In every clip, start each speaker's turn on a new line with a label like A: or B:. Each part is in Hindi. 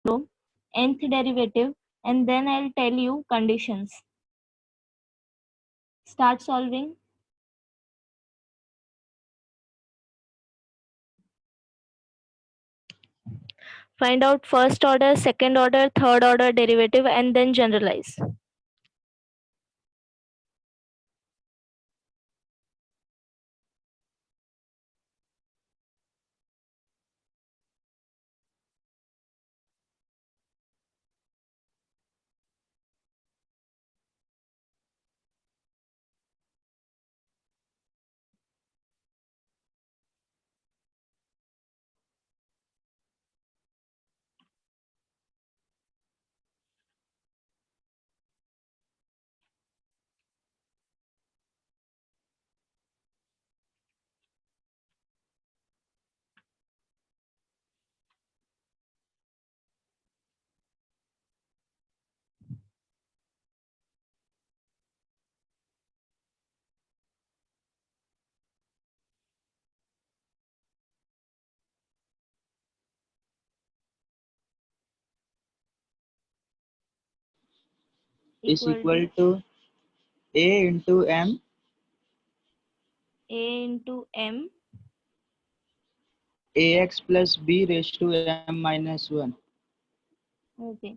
A: nth derivative, and then I'll tell you conditions. Start solving. Find out first order, second order, third order derivative, and then generalize.
B: is equal to A into M
A: A into M
B: AX plus B raised to M minus 1.
A: Okay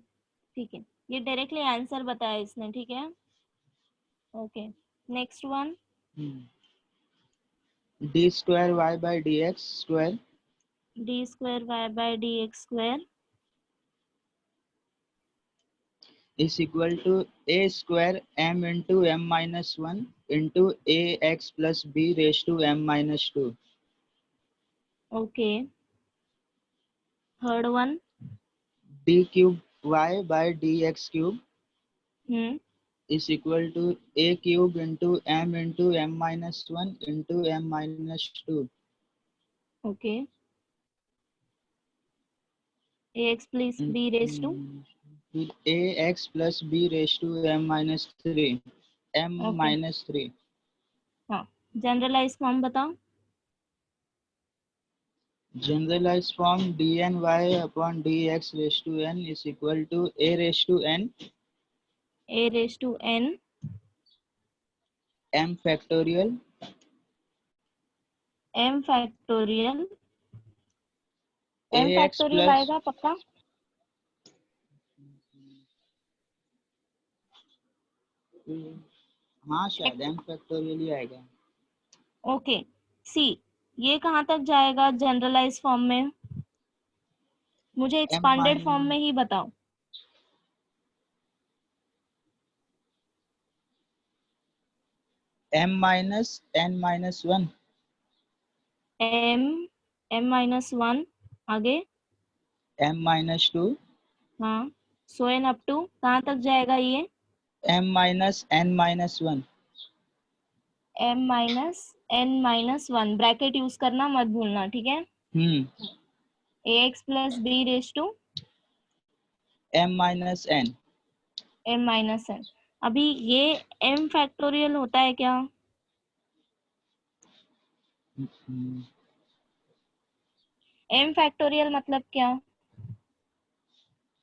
A: ठीक है, ये डायरेक्टली आंसर बताया इसने, ठीक है। Okay next one,
B: D square Y by dx square
A: D square Y by D x square
B: is equal to A square M into M minus 1 into AX plus B raised to M minus 2.
A: Okay. Third one,
B: D cube Y by dx cube
A: hmm
B: is equal to A cube into M minus 1 into M minus 2.
A: Okay. A x plus B raise to
B: AX plus B raised to M minus 3. M
A: okay,
B: minus 3.
A: हाँ जनरलाइज फॉर्म बताओ।
B: Generalized form dny upon dx raised to n is equal to A raised to n
A: A raise to N
B: m factorial
A: M factorial, M
B: ax
A: factorial
B: plus
A: आएगा पक्का।
B: हाँ शायद m factorial ही आएगा।
A: ओके सी, ये कहाँ तक जाएगा जनरलाइज फॉर्म में, मुझे
B: m
A: एक्सपांडेड फॉर्म में
B: minus
A: ही बताओ।
B: m minus n minus 1
A: M M minus one, आगे
B: m minus 2
A: हाँ, सो एन अप टू कहाँ तक जाएगा ये,
B: m minus n minus 1
A: m minus N minus one, bracket use करना मत भूलना, ठीक है। A x plus B raise to
B: m minus n
A: m minus n. अभी ये एम फैक्टोरियल होता है क्या, एम फैक्टोरियल मतलब क्या,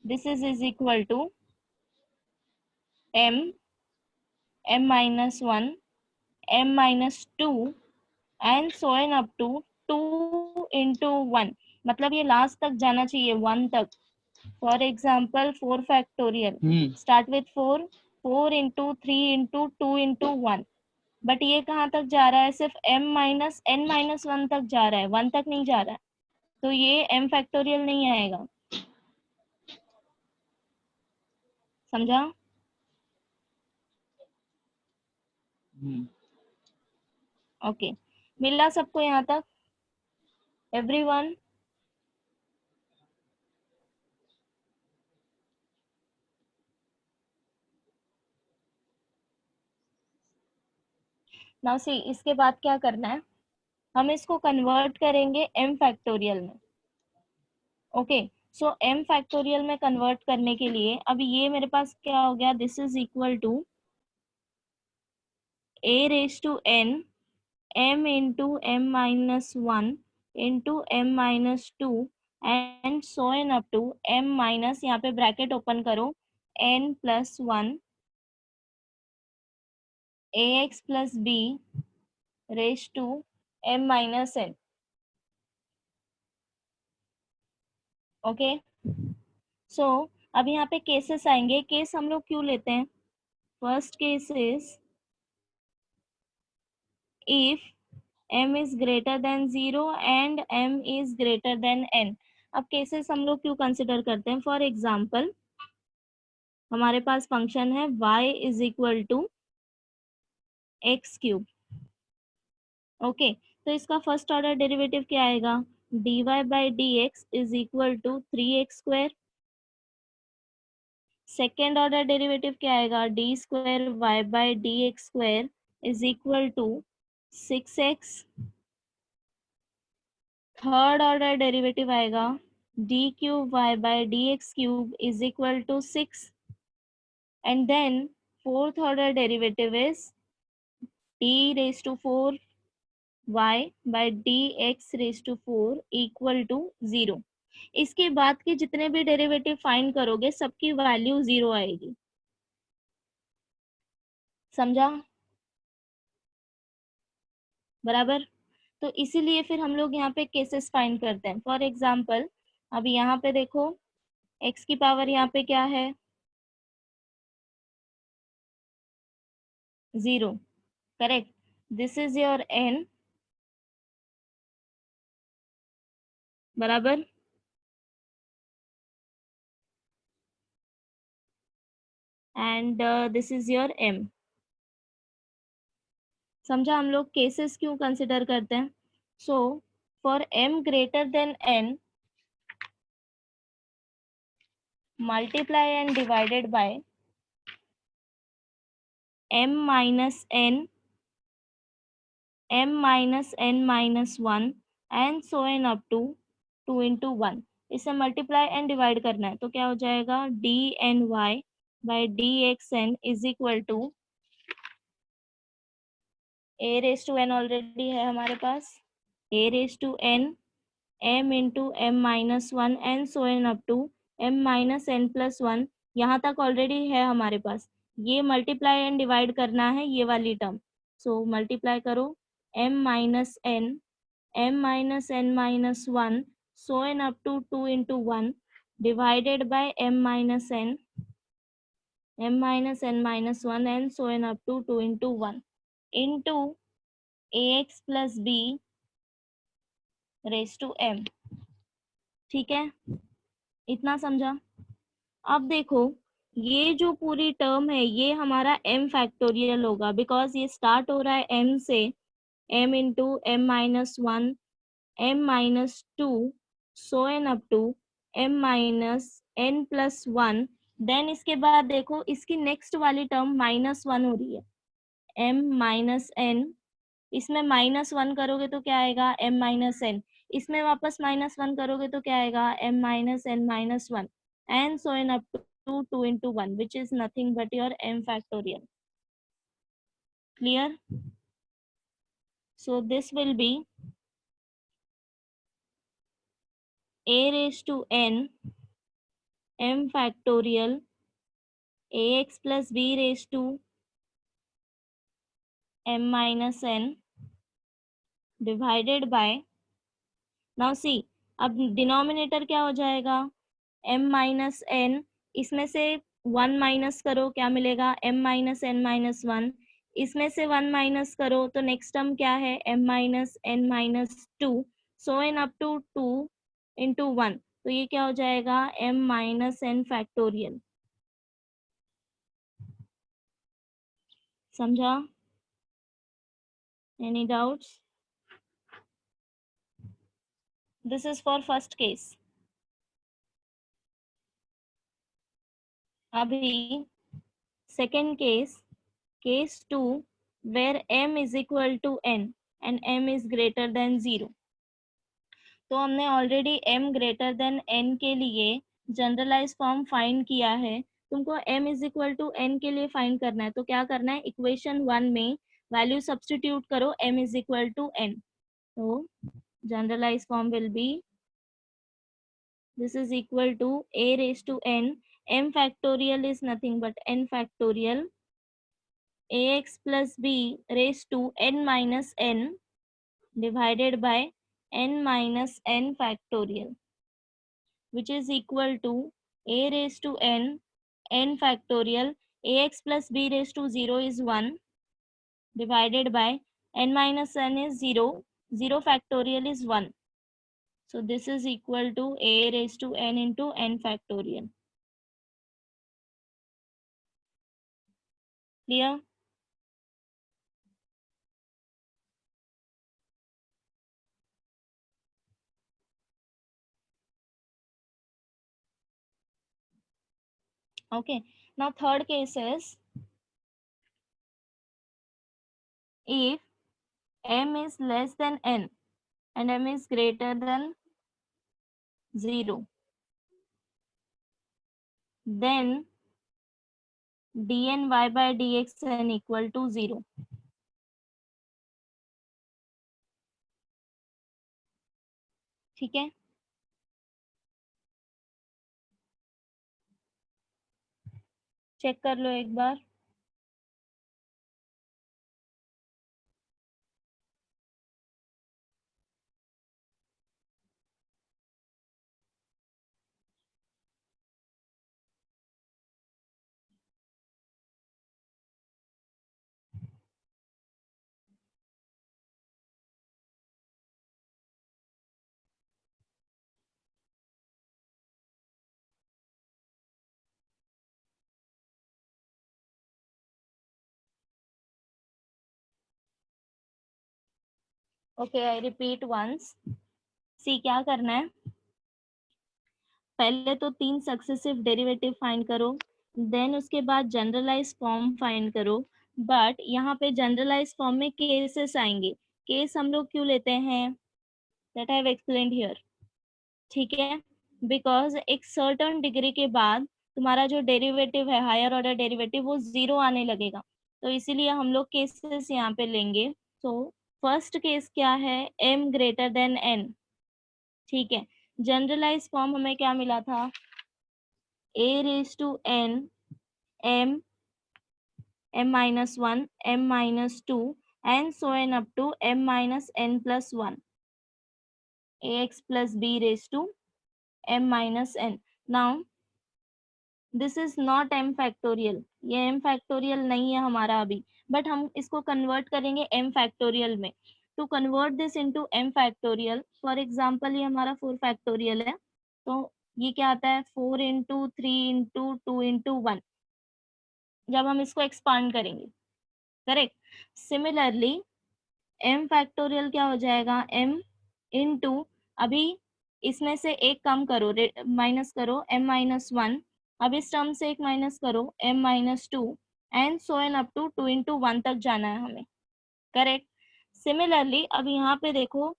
A: this is equal to M M minus one M minus two and so on up to two into one, मतलब ये लास्ट तक जाना चाहिए वन तक। For example 4 factorial start with 4, 4 into 3 into 2 into 1, but ये कहाँ तक जा रहा है, सिर्फ m minus n minus one तक जा रहा है, वन तक नहीं जा रहा है, तो ये m फैक्टोरियल नहीं आएगा, समझा। ओके मिला सबको यहाँ तक, एवरीवन। नाउ सी, इसके बाद क्या करना है, हम इसको कन्वर्ट करेंगे m फैक्टोरियल में। ओके सो m फैक्टोरियल में कन्वर्ट करने के लिए अभी ये मेरे पास क्या हो गया, this is equal to a raise to n m into m minus one into m minus two and so on up to m minus, यहाँ पे ब्रैकेट ओपन करो, n plus 1 ax plus b raise to m minus n. Okay, so अब यहाँ पे केसेस आएंगे. केस हम लोग क्यों लेते हैं? First case is if m is greater than 0 and m is greater than n. अब केसेस हम लोग क्यों कंसिडर करते हैं? फॉर एग्जाम्पल हमारे पास फंक्शन है y is equal to x cube. Okay, तो इसका फर्स्ट ऑर्डर डेरिवेटिव क्या आएगा? dy by D x is equal to 3x². Second order derivative क्या आएगा? D square Y by D x square is equal to 6x. Third order derivative आएगा d cube y by D x cube is equal to 6. And then fourth order derivative is D raise to 4 y by D X raise to 4 equal to 0. इसके बाद के जितने भी डेरिवेटिव फाइंड करोगे सबकी वैल्यू 0 आएगी. समझा? बराबर. तो इसीलिए फिर हम लोग यहाँ पे केसेस फाइंड करते हैं. फॉर एग्जाम्पल अभी यहाँ पे देखो, x की पावर यहाँ पे क्या है? 0. Correct. This is your n. बराबर. And this is your m. समझा हम लोग केसेस क्यों कंसिडर करते हैं? So for m greater than n, multiply and divided by m minus n, m minus n minus 1 and so on up to 2 into 1. इसे मल्टीप्लाई एंड डिवाइड करना है तो क्या हो जाएगा? D n y by D x n is equal to a raise to n already है हमारे पास, a raise to N m into M minus 1 and so on up to m minus n plus 1. यहाँ तक ऑलरेडी है हमारे पास. ये मल्टीप्लाई एंड डिवाइड करना है ये वाली टर्म. सो मल्टीप्लाई करो m minus n minus 1 so on up to 2 into 1 divided by m minus n minus 1 and so on up to 2 into 1 into ax plus b raise to m. ठीक है, इतना समझा? अब देखो ये जो पूरी टर्म है ये हमारा m फैक्टोरियल होगा बिकॉज ये स्टार्ट हो रहा है m से, m into M minus 1 m minus 2 so on up to m minus n plus 1. Then इसके बाद देखो इसकी नेक्स्ट वाली टर्म माइनस 1 हो रही है, m माइनस n. इसमें माइनस 1 करोगे तो क्या आएगा? m minus n. इसमें वापस माइनस 1 करोगे तो क्या आएगा? m minus n minus 1 and so on up to 2 into 1 which is nothing but your m factorial. Clear? So this will be a raised to n m factorial ax plus b raised to m minus n divided by, now see अब डिनोमिनेटर क्या हो जाएगा? m minus n. इसमें से 1 माइनस करो क्या मिलेगा? m minus n minus 1. इसमें से 1 माइनस करो तो नेक्स्ट टर्म क्या है? m minus n minus 2 so on up to 2 into 1. तो ये क्या हो जाएगा? m minus n factorial. समझा? Any doubts? This is for first case. अभी second case, case 2 where m is equal to n and m is greater than 0. तो हमने already m greater than n के लिए जनरलाइज फॉर्म फाइंड किया है. तुमको m is equal to n के लिए फाइंड करना है तो क्या करना है? इक्वेशन 1 में वैल्यू सब्स्टिट्यूट करो m is equal to n. तो generalise form will be this is equal to a raised to n. M factorial is nothing but n factorial ax plus b raised to n minus n divided by n minus n factorial, which is equal to a raised to n factorial ax plus b raised to 0 is 1 divided by n minus n is 0, 0 factorial is 1. So this is equal to a raised to n into n factorial. Clear? Okay. Now third case is if m is less than n and m is greater than 0, then dny by dxn equal to 0. ठीक है, चेक कर लो एक बार. Okay, I repeat once. See क्या करना है, पहले तो 3 सक्सेसिव डेरिवेटिव फाइंड करो, देन उसके बाद जनरलाइज फॉर्म फाइंड करो. बट यहाँ पे जनरलाइज फॉर्म में केसेस आएंगे. केस हम लोग क्यों लेते हैं, that I have explained here. ठीक है, बिकॉज एक सर्टेन डिग्री के बाद तुम्हारा जो डेरिवेटिव है, हायर ऑर्डर डेरिवेटिव, वो 0 आने लगेगा. तो इसीलिए हम लोग केसेस यहाँ पे लेंगे. सो फर्स्ट केस क्या है, m ग्रेटर देन n. ठीक है, जनरलाइज फॉर्म हमें क्या मिला था, a raise to n m m minus 1 m minus 2 and so on up to m minus n plus 1 ax plus b raised to m minus n. Now this is not m factorial, ये m factorial नहीं है हमारा अभी, बट हम इसको कन्वर्ट करेंगे m factorial में. To convert this into m factorial, for example ये हमारा 4 factorial है, तो ये क्या आता है 4 इंटू 3 इंटू 2 इंटू 1, जब हम इसको एक्सपांड करेंगे. करेक्ट. सिमिलरली m फैक्टोरियल क्या हो जाएगा, m इंटू, अभी इसमें से एक कम करो, माइनस करो m माइनस 1, अब इस टर्म से एक माइनस करो m minus 2 and so on up to 2 into 1 तक जाना है हमें. करेक्ट. सिमिलरली अब यहाँ पे देखो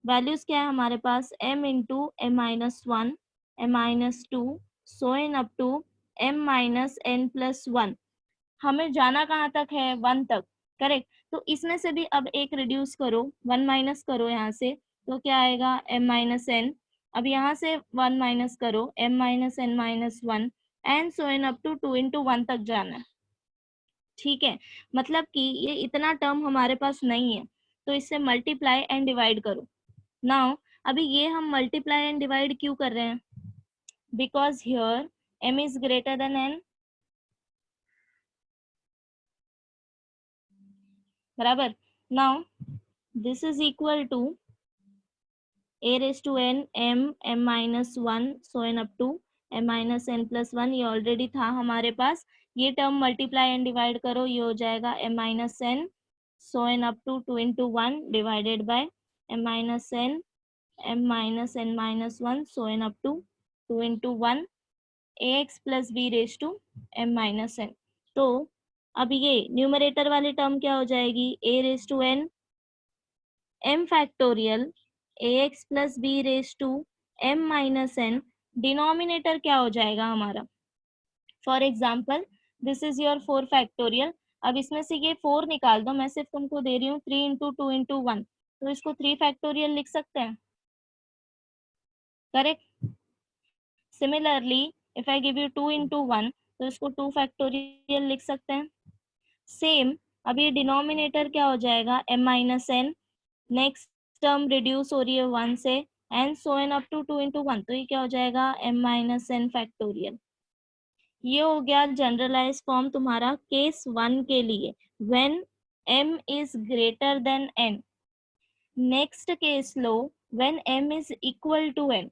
A: वैल्यूज क्या है हमारे पास, m into m minus 1 m minus 2 so on up to m minus n plus 1. हमें जाना कहाँ तक है, 1 तक. करेक्ट. तो इसमें से भी अब एक रिड्यूस करो, 1 माइनस करो यहाँ से, तो क्या आएगा m माइनस एन. अब यहाँ से 1 माइनस करो m minus N minus 1 and so on up to 2 into 1 तक जाना है. ठीक है, मतलब कि ये इतना टर्म हमारे पास नहीं है, तो इससे मल्टीप्लाई एंड डिवाइड करो. नाउ अभी ये हम मल्टीप्लाई एंड डिवाइड क्यों कर रहे हैं, because here m is greater than n. बराबर. Now this is equal to a raised to n m m minus 1 so n up to m minus n plus 1, ये ऑलरेडी था हमारे पास. ये टर्म मल्टीप्लाई एंड डिवाइड करो, ये हो जाएगा m minus n so n up to 2 into 1 divided by m minus n m minus n minus 1 so n up to 2 into 1 ax plus b raised to m minus n. तो अब ये न्यूमरेटर वाली टर्म क्या हो जाएगी, a raised to n m factorial ax plus b raised to m minus n. Denominator क्या हो जाएगा हमारा, for example this is your 4 factorial. अब इसमें से ये 4 निकाल दो, मैं सिर्फ तुमको दे रही हूँ 3 इंटू 2 इंटू 1, तो इसको 3 फैक्टोरियल लिख सकते हैं. Correct. Similarly if I give you 2 into 1, तो इसको 2 फैक्टोरियल लिख सकते हैं। सेम, अब ये डिनोमिनेटर क्या हो जाएगा, m minus N, next term reduce हो रही है 1 से, and so on up to 2 into 1, तो ये क्या हो जाएगा m माइनस एन फैक्टोरियल। ये हो गया जनरलाइज फॉर्म तुम्हारा केस 1 के लिए, when m is greater than n। Next case लो, when m is equal to n।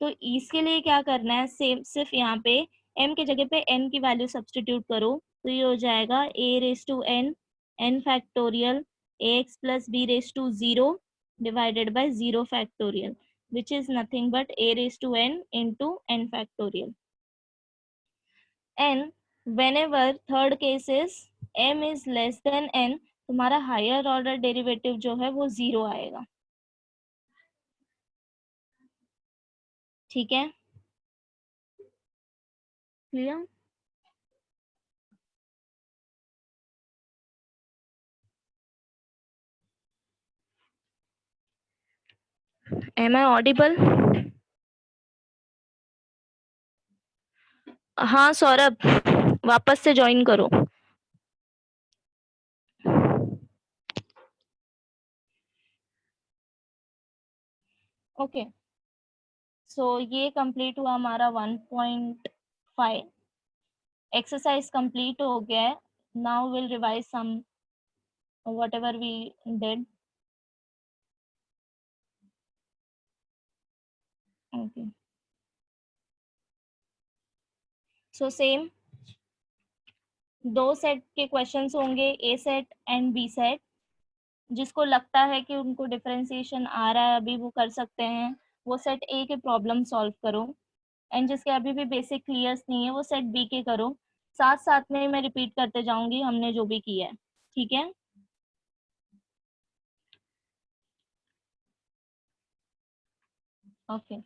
A: तो इसके लिए क्या करना है, सेम सिर्फ यहाँ पे m की जगह पे n की वैल्यू सब्सटीट्यूट करो, तो ये हो जाएगा a raise to n, n factorial, ax plus b raise to 0 divided by 0 factorial, which is nothing but a raise to n into n factorial. And whenever third case is m is less than n, तुम्हारा हायर ऑर्डर डेरिवेटिव जो है वो 0 आएगा। ठीक है, क्लियर? M I audible? हाँ सौरभ, वापस से ज्वाइन करो। ओके, सो ये कंप्लीट हुआ हमारा 1.5। एक्सरसाइज कंप्लीट हो गया है। Now will revise some whatever we did. Okay, so same, दो सेट के क्वेश्चंस होंगे, A set and B set. जिसको लगता है कि उनको डिफरेंशिएशन आ रहा है अभी, वो कर सकते हैं, वो सेट ए के प्रॉब्लम सॉल्व करो। एंड जिसके अभी भी बेसिक क्लियर्स नहीं है वो सेट बी के करो। साथ साथ में मैं रिपीट करते जाऊंगी हमने जो भी किया है। ठीक है, okay.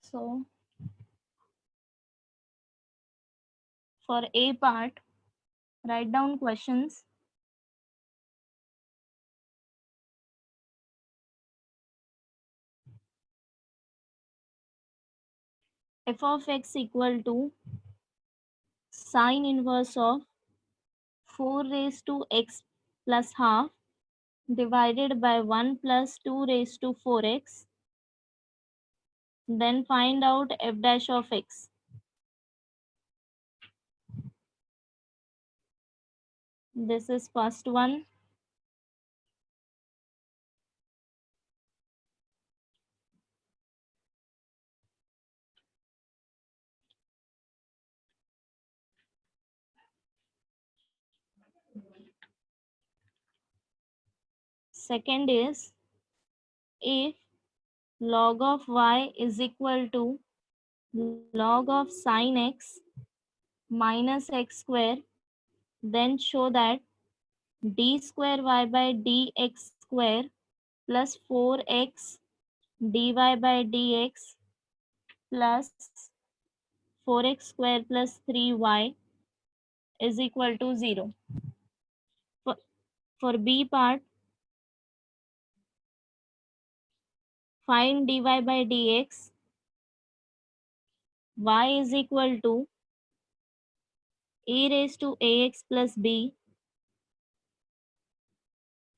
A: So for a part, write down questions. F of x equal to sine inverse of 4 raised to x plus half divided by 1 plus 2 raised to 4x. Then find out f dash of x. This is first one. Second is, if log of y is equal to log of sine x minus x square, then show that d square y by dx square plus 4x dy by dx plus 4x square plus 3y is equal to 0. For, for B part, find dy by dx, y is equal to e raised to ax plus b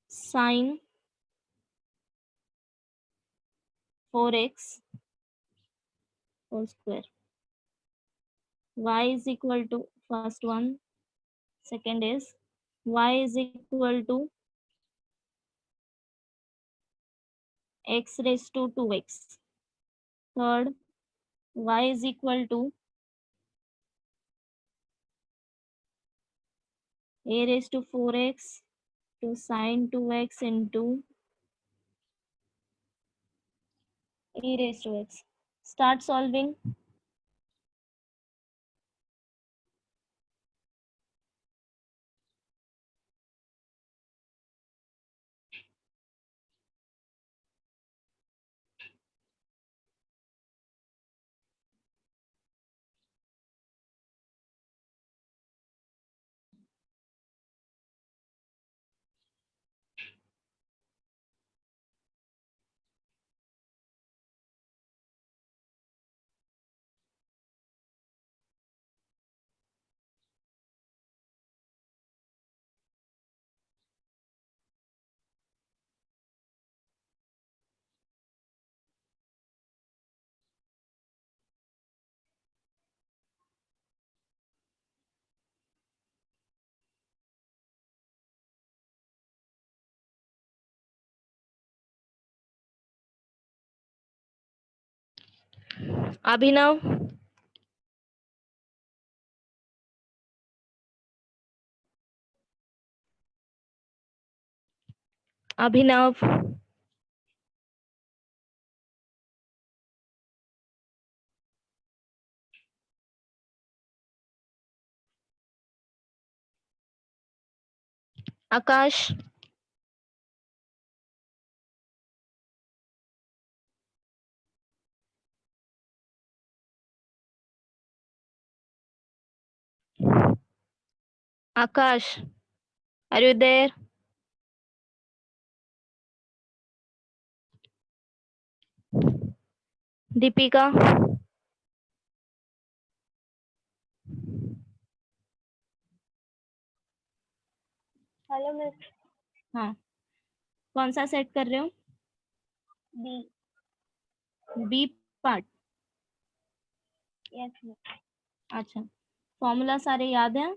A: sine 4x whole square. Y is equal to, first one. Second is, y is equal to x raised to 2x. Third, y is equal to a raised to 4x to sine 2x into e raised to x. Start solving. Abhinav, Abhinav, Aakash, Aakash, are you there? Deepika,
C: hello miss.
A: हाँ, कौन सा सेट कर रहे हो?
C: B.
A: B part.
C: Yes miss.
A: अच्छा, फॉर्मूला सारे याद हैं?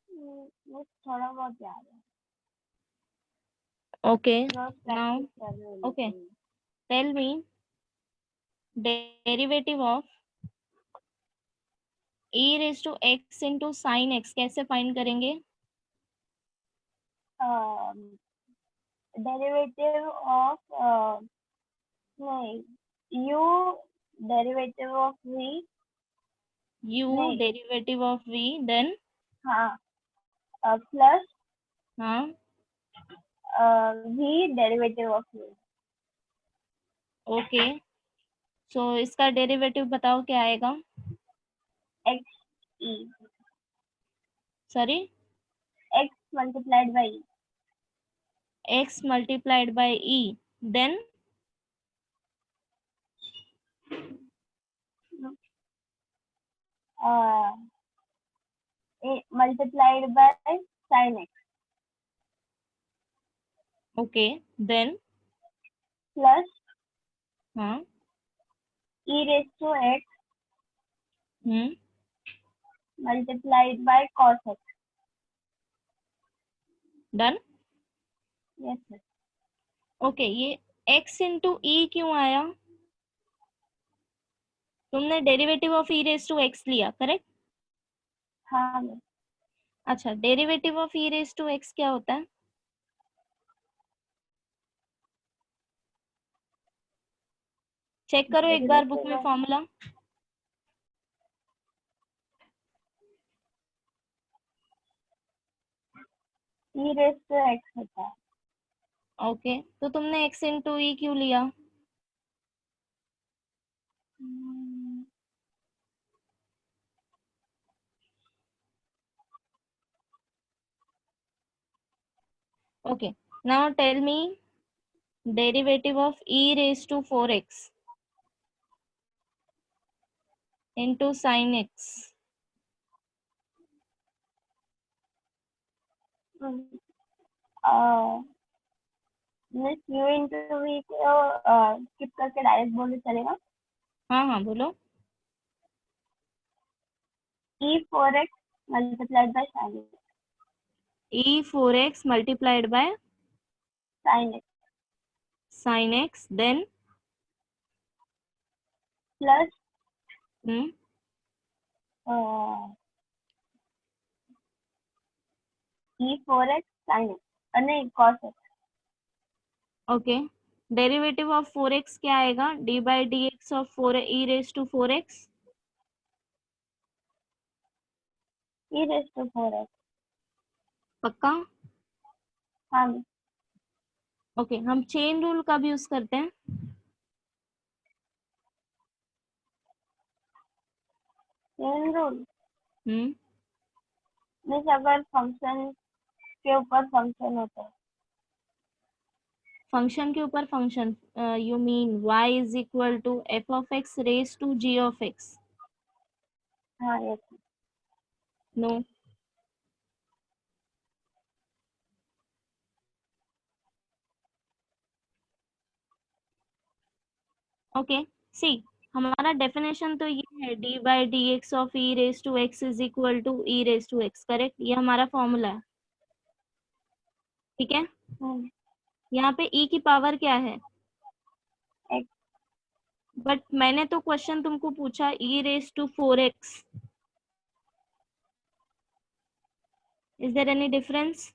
C: मिस थोड़ा बहुत याद है।
A: ओके,
C: रोज
A: नाउ
C: प्रैक्टिस कर रही हूँ
A: ओके,
C: लेकिन।
A: Tell me derivative of e raise to x into sine x कैसे फाइंड करेंगे?
C: डेरिवेटिव ऑफ नहीं, u derivative of v।
A: u
C: नहीं,
A: डेरिवेटिव ऑफ v देन
C: हाँ, प्लस
A: हाँ
C: v derivative of v।
A: Okay, so इसका डेरिवेटिव बताओ क्या आएगा?
C: x e
A: sorry,
C: x multiplied by e।
A: x multiplied by e then
C: multiplied by sine x
A: okay then
C: plus
A: हाँ
C: e raise to x multiplied bye cos x।
A: Done.
C: Yes sir.
A: Okay, ये x इंटू ई क्यों आया? तुमने derivative of e raise to x लिया, करेक्ट?
C: हाँ मिस।
A: अच्छा, derivative of e raise to x क्या होता है? चेक करो एक बार बुक में formula.
C: E raise to x होता है।
A: ओके, तो तुमने x इंटू ई क्यों लिया? Okay, now tell me derivative of e raise to 4x into sin x।
C: Miss u into v को स्किप करके डायरेक्ट बोले चलेगा?
A: हाँ हाँ बोलो।
C: E 4x multiplied by sine x.
A: e 4x multiplied by
C: sine x
A: sin x then
C: plus
A: hmm,
C: e 4x sine x नहीं cos x.
A: Okay, derivative of 4x क्या आएगा? d by dx ऑफ 4 e raise to 4x।
C: E raise to 4x।
A: पक्का?
C: हाँ मिस।
A: ओके, हम चेन रूल कब यूज करते हैं?
C: चेन रूल
A: हम्म,
C: मिस अगर फंक्शन के ऊपर फंक्शन होता है।
A: फंक्शन के ऊपर function, you mean y is equal to f of x raise to g of x?
C: हाँ यस।
A: नो, ओके, सी हमारा डेफिनेशन तो ये है d by D x of e raise to x is equal to e raise to x, correct? ये हमारा फॉर्मूला है, ठीक है? यहाँ पे e की पावर क्या है?
C: एक्स।
A: बट मैंने तो क्वेश्चन तुमको पूछा e⁴x. Is there any difference?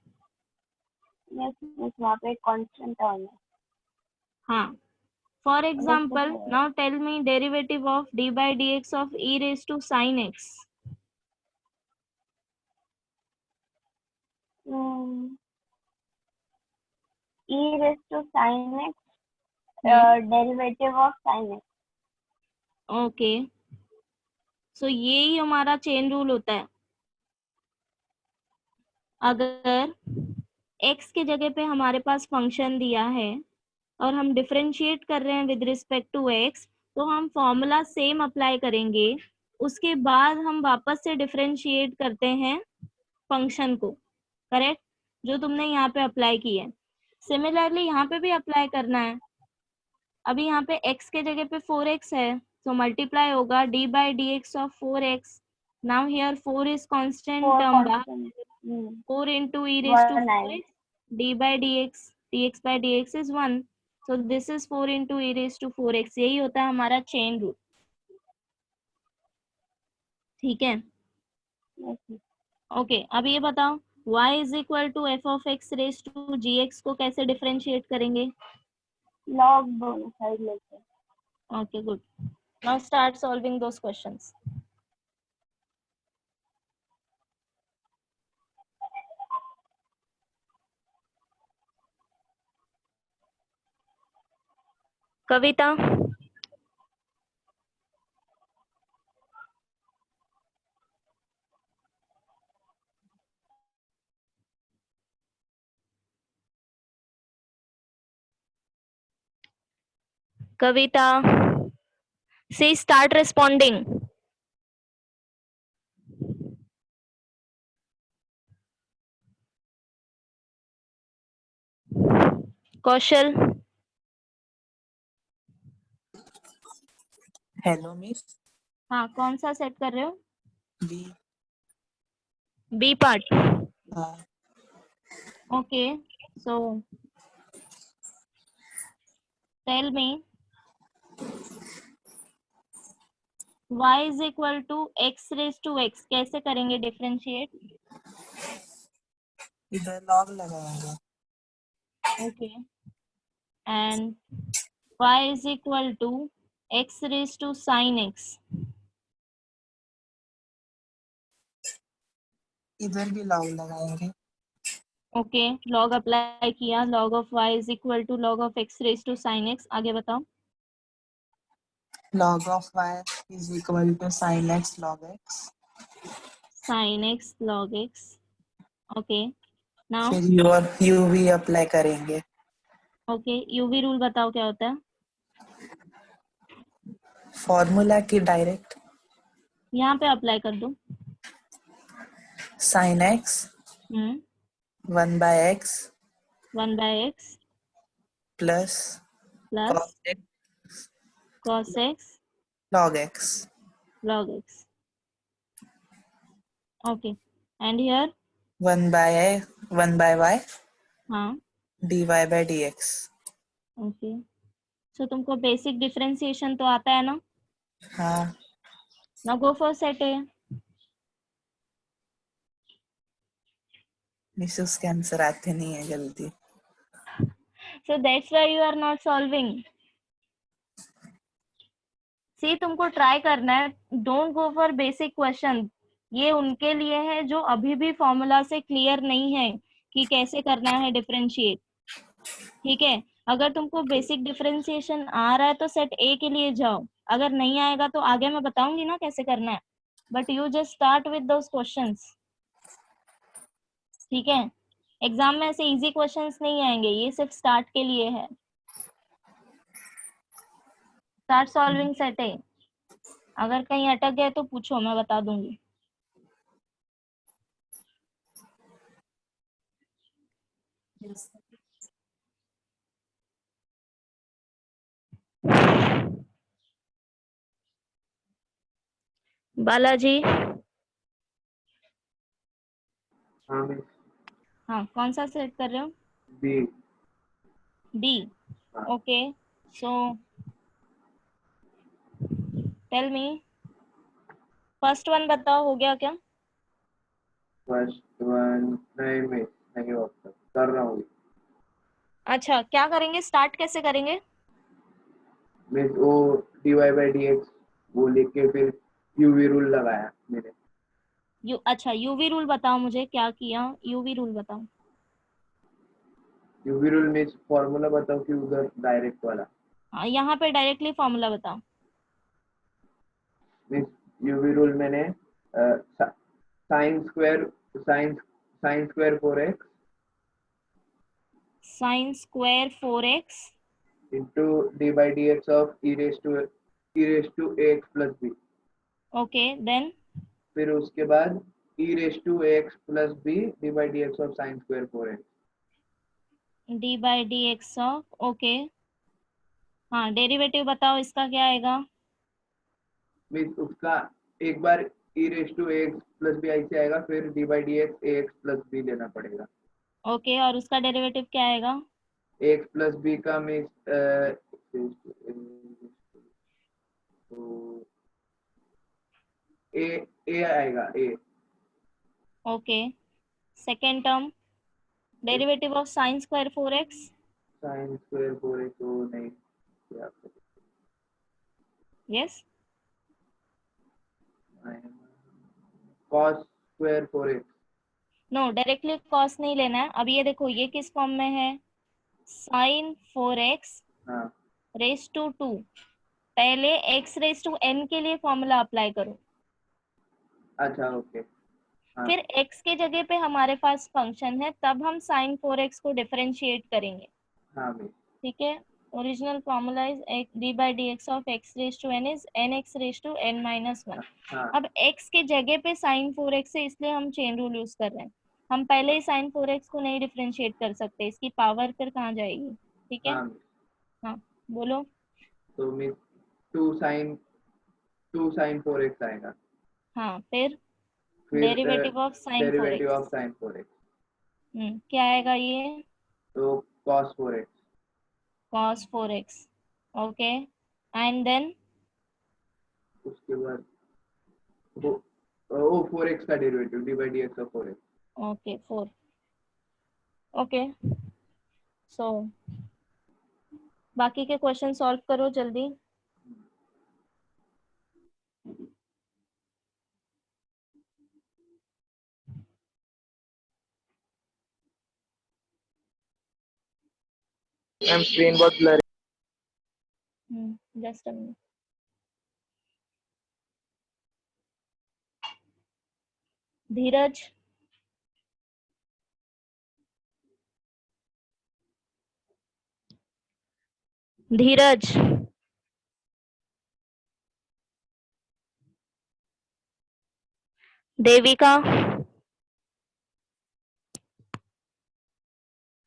C: Yes yes, वहाँ पे कांस्टेंट टर्म है।
A: हाँ. For
C: Raised to
A: example,
C: 4x.
A: Now tell me derivative of d/dx of e⁻sin x.
C: E raised to sin x, derivative of sin x.
A: Okay, so यही हमारा चेन रूल होता है. अगर x के जगह पे हमारे पास फंक्शन दिया है और हम डिफरेंशिएट कर रहे हैं विद रिस्पेक्ट टू x, तो हम फॉर्मूला सेम अप्लाई करेंगे. उसके बाद हम वापस से डिफरेंशिएट करते हैं फंक्शन को. करेक्ट? जो तुमने यहाँ पे अप्लाई की है, सिमिलरली यहाँ पे भी अप्लाई करना है. अभी यहाँ पे x के जगह पे 4x है, so मल्टीप्लाई होगा d/dx of 4x. Now here 4 is constant
C: 4
A: term,
C: constant.
A: 4 into e⁻⁴x,
C: 9.
A: d/dx, dx by dx is 1. So this is 4 into e⁻⁴x. यही होता है हमारा चेन रूल. ठीक है?
C: Yes, yes.
A: ओके, अब ये बताओ y is equal to f of x raise to g x को कैसे डिफरेंशिएट करेंगे?
C: Log दोनों साइड लेते हैं.
A: Okay, good. Now start solving those questions. Kavita, Kavita, see start responding. Kaushal,
D: hello miss.
A: हाँ, कौन सा सेट कर रहे हो?
D: बी.
A: B part.
D: हाँ.
A: Okay, so tell me y is equal to x raise to x कैसे करेंगे डिफरेंशिएट?
D: इधर लॉग लगाएंगे.
A: Okay, and y is equal to x raise to sine x.
D: इधर भी लॉग लगाएंगे.
A: ओके, लॉग अप्लाई किया. Log of y is equal to log of x raise to sine x. आगे बताओ.
D: Log of y is equal to sine x log x.
A: Sine x log x. Okay, now
D: फिर यू भी अप्लाई करेंगे.
A: ओके, यूवी रूल बताओ क्या होता है?
D: फॉर्मूला की डायरेक्ट.
A: यहाँ पे अप्लाई कर दो.
D: Sine x 1/x
A: 1/x
D: plus
A: plus
D: cos
A: cos x
D: log x.
A: log x. Okay, and here
D: 1/y
A: हाँ.
D: dy by dx.
A: Okay, so तुमको बेसिक डिफरेंशिएशन तो आता है ना?
D: हाँ.
A: ना गो फॉर सेट है.
D: मिस उसके आंसर आते नहीं है जल्दी.
A: So that's why you are not solving. See, तुमको ट्राई करना है. Don't go for basic question. ये उनके लिए है जो अभी भी फॉर्मूला से क्लियर नहीं है कि कैसे करना है डिफरेंशिएट. ठीक है? अगर तुमको बेसिक डिफरेंशिएशन आ रहा है तो सेट ए के लिए जाओ. अगर नहीं आएगा तो आगे मैं बताऊंगी ना कैसे करना है. But you just start with those questions. ठीक है? एग्जाम में ऐसे इजी क्वेश्चंस नहीं आएंगे, ये सिर्फ स्टार्ट के लिए है. स्टार्ट सॉल्विंग सेट ए. अगर कहीं अटक गए तो पूछो, मैं बता दूंगी. बालाजी, हाँ, कौन सा सेट कर रहे हो? B. Okay, so tell me, first one बताओ, हो गया क्या?
E: फर्स्ट वन नहीं होता, कर रहा हूँ।
A: अच्छा, क्या करेंगे, स्टार्ट कैसे करेंगे?
E: मैं वो dy/dx वो लेके फिर यूवी रूल लगाया मैंने।
A: अच्छा, यूवी रूल बताओ मुझे, क्या किया, यूवी रूल बताओ।
E: यूवी रूल में फॉर्मूला बताओ कि उधर डायरेक्ट वाला।
A: हाँ, यहाँ पे डायरेक्टली फॉर्मूला बताओ।
E: मीन्स यूवी रूल मैंने sine square sine square 4x
A: sine square 4x
E: into d/dx of e raised to ax plus b।
A: Okay, then
E: फिर उसके बाद e raised to ax plus b d/dx of sin square 4x।
A: D by D x of, okay, हाँ, डेरिवेटिव बताओ इसका क्या आएगा?
E: मीन्स उसका एक बार e raised to ax plus b ऐसे आएगा, फिर d/dx ax plus b लेना पड़ेगा।
A: ओके, और उसका डेरिवेटिव क्या आएगा?
E: ax plus b का मीन्स ए आएगा a.
A: Okay, second term, derivative of sine square 4x,
E: sine square 4x वो नहीं
A: yes,
E: cos square 4x।
A: No, directly cos नहीं लेना है। अब ये देखो, ये किस फॉर्म में है, साइन 4x
E: हाँ
A: रेस टू 2, पहले x रेस टू n के लिए फॉर्मूला अप्लाई करो,
E: अच्छा ओके। हाँ
A: फिर x के जगह पे हमारे पास फंक्शन है, तब हम साइन 4x को डिफरेंशिएट करेंगे,
E: हाँ भाई
A: ठीक है। Original formula is d by D x of x raise to n is n x raise to n minus one.
E: हाँ
A: अब x के जगह पे साइन 4x है, इसलिए हम चेन रूल यूज कर रहे हैं। हम पहले ही साइन 4x को नहीं डिफरेंशिएट कर सकते, इसकी पावर फिर कहाँ जाएगी, ठीक है।
E: हाँ।
A: हाँ, बोलो।
E: तो मीन टू साइन 4x आएगा,
A: हाँ, फिर
E: फिर
A: derivative of sine
E: derivative
A: 4x,
E: of sine 4x
A: क्या आएगा ये,
E: तो cos 4x।
A: cos 4x, okay, and then
E: उसके बाद वो 4x का derivative d/dx of 4x।
A: Okay 4, okay, so बाकी के क्वेश्चन सॉल्व करो जल्दी।
E: मैम स्क्रीन बहुत blur.
A: Just a minute. Dheeraj, Dheeraj, Devika,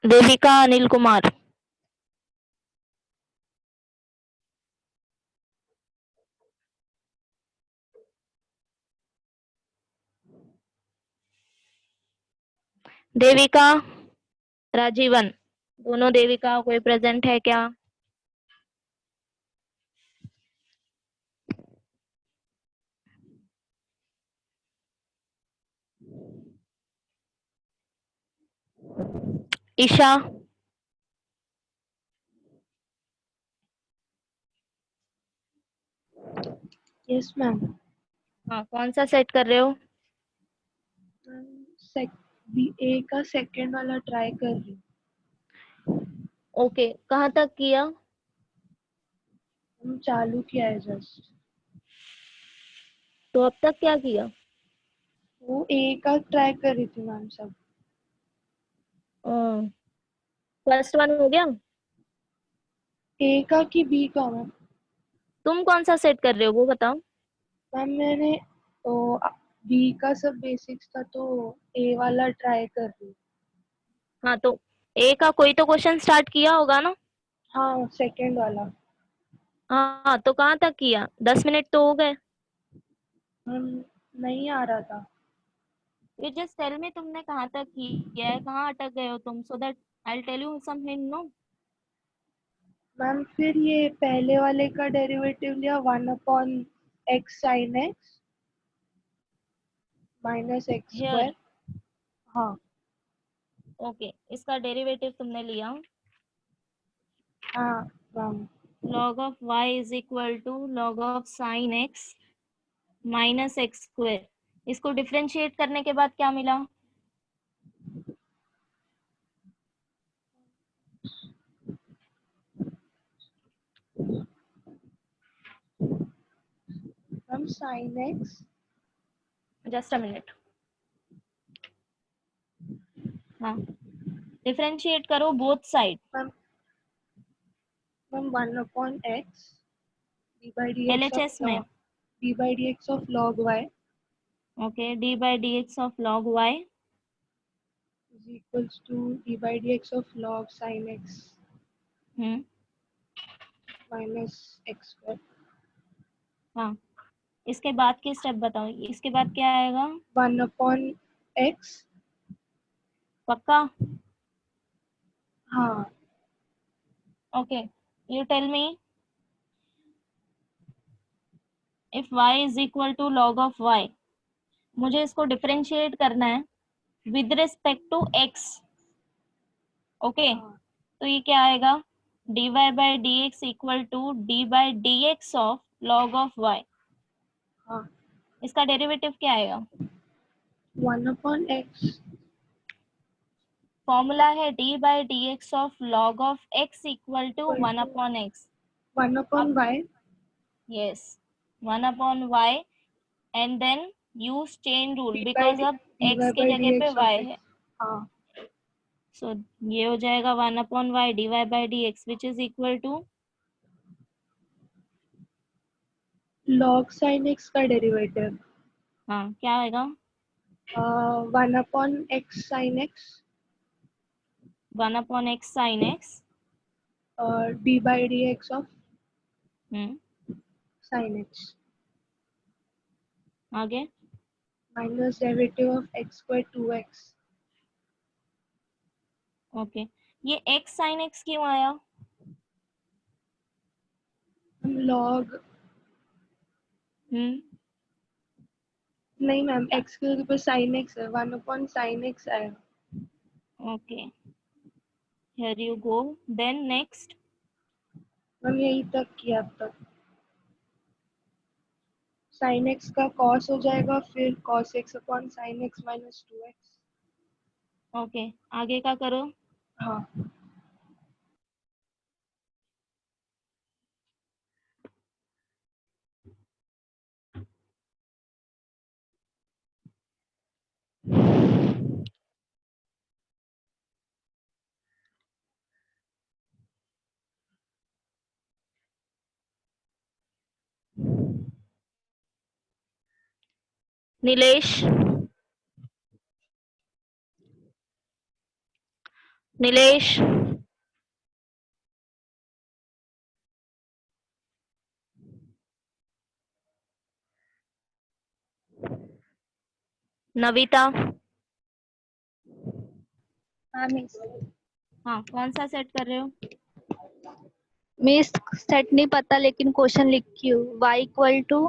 A: Devika, Anil Kumar, Devika, Rajeevan, दोनों देविका, कोई प्रेजेंट है क्या? Isha,
C: yes ma'am.
A: हाँ, कौन सा सेट कर रहे हो?
C: ए का सेकंड वाला ट्राई कर रही हूँ।
A: ओके, कहाँ तक किया?
C: चालू किया है जस्ट।
A: तो अब तक क्या किया?
C: वो ए का ट्राई कर रही थी मैम सब।
A: फर्स्ट वन हो गया?
C: ए का कि बी का मैम?
A: तुम कौन सा सेट कर रहे हो वो बताओ।
C: मैम मैंने बी का सब बेसिक्स था तो ए वाला ट्राई कर रही हूँ।
A: हाँ, तो ए का कोई तो क्वेश्चन स्टार्ट किया होगा ना?
C: हाँ, सेकंड वाला।
A: हाँ, तो कहाँ तक किया? 10 मिनट तो हो गए।
C: नहीं आ रहा था।
A: यू जस्ट टेल मी तुमने कहाँ तक किया है, कहाँ अटक गए हो तुम, so that I tell you some hint, no.
C: Ma'am फिर ये पहले वाले का डेरिवेटिव लिया 1/(x x sin x minus x
A: here
C: square. हाँ
A: ओके, इसका डेरिवेटिव तुमने लिया
C: हाँ ma'am.
A: log of y is equal to log of sin x minus x square. इसको डिफरेंशिएट करने के बाद क्या मिला?
C: Ma'am sin x
A: just a minute. हाँ, डिफरेंशिएट करो both side.
C: Ma'am ma'am 1/x d by dx
A: LHS में
C: of log y
A: okay, d by dx of log y
C: is equals to d by dx of log sin x minus x square।
A: हाँ, इसके बाद की स्टेप बताओ, इसके बाद क्या आएगा?
C: 1/x।
A: पक्का?
C: हाँ
A: okay, you tell me if y is equal to log of y, मुझे इसको डिफरेंशिएट करना है with respect to x। Okay,
C: हाँ
A: तो ये क्या आएगा? dy by dx equal to d by dx of log of y।
C: हाँ
A: इसका डेरिवेटिव क्या आएगा?
C: 1/x।
A: फॉर्मूला है d by dx of log of x equal to 1 upon x।
C: 1/y।
A: yes, 1 upon y and then use chain rule because अब x के जगह पे y है,
C: हाँ
A: so ये हो जाएगा 1 upon y dy by dx which is equal to
C: log sin x का डेरिवेटिव
A: हाँ क्या आएगा?
C: 1/x sin x
A: 1 upon x sin x
C: d by dx of sin x
A: आगे
C: minus derivative of x square 2x।
A: Okay, ये x sin x क्यों आया?
C: log नहीं मैम x के ऊपर sin x है 1/sin x आएगा।
A: Okay, here you go, then next
C: ma'am यही तक किया अब तक। sin x का cos हो जाएगा फिर cos x upon sin x minus 2x।
A: Okay, आगे का करो।
C: हाँ
A: नीलेश, नीलेश नविता,
F: हाँ मिस।
A: हाँ कौन सा सेट कर रहे हो?
F: मिस सेट नहीं पता लेकिन क्वेश्चन लिखी हूँ। y इक्वल टू